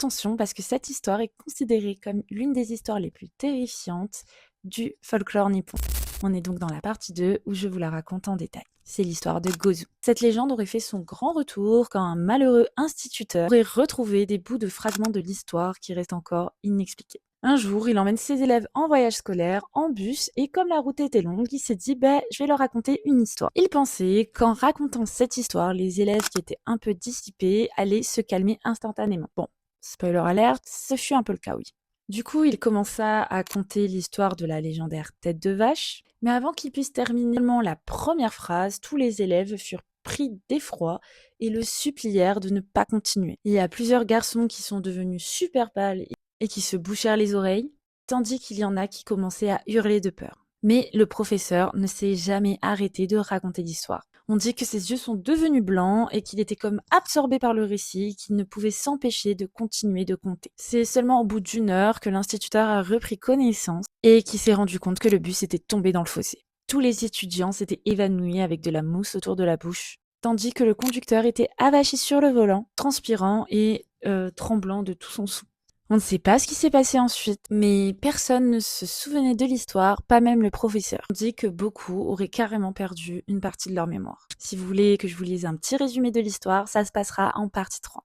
Attention parce que cette histoire est considérée comme l'une des histoires les plus terrifiantes du folklore nippon. On est donc dans la partie 2 où je vous la raconte en détail. C'est l'histoire de Gozu. Cette légende aurait fait son grand retour quand un malheureux instituteur aurait retrouvé des bouts de fragments de l'histoire qui restent encore inexpliqués. Un jour, il emmène ses élèves en voyage scolaire, en bus, et comme la route était longue, il s'est dit je vais leur raconter une histoire. Il pensait qu'en racontant cette histoire, les élèves qui étaient un peu dissipés allaient se calmer instantanément. Bon, spoiler alert, ce fut un peu le cas, oui. Du coup, il commença à conter l'histoire de la légendaire tête de vache, mais avant qu'il puisse terminer seulement la première phrase, tous les élèves furent pris d'effroi et le supplièrent de ne pas continuer. Il y a plusieurs garçons qui sont devenus super pâles et qui se bouchèrent les oreilles, tandis qu'il y en a qui commençaient à hurler de peur. Mais le professeur ne s'est jamais arrêté de raconter l'histoire. On dit que ses yeux sont devenus blancs et qu'il était comme absorbé par le récit, qu'il ne pouvait s'empêcher de continuer de compter. C'est seulement au bout d'une heure que l'instituteur a repris connaissance et qu'il s'est rendu compte que le bus était tombé dans le fossé. Tous les étudiants s'étaient évanouis avec de la mousse autour de la bouche, tandis que le conducteur était avachi sur le volant, transpirant et tremblant de tout son sou. On ne sait pas ce qui s'est passé ensuite, mais personne ne se souvenait de l'histoire, pas même le professeur. On dit que beaucoup auraient carrément perdu une partie de leur mémoire. Si vous voulez que je vous lise un petit résumé de l'histoire, ça se passera en partie 3.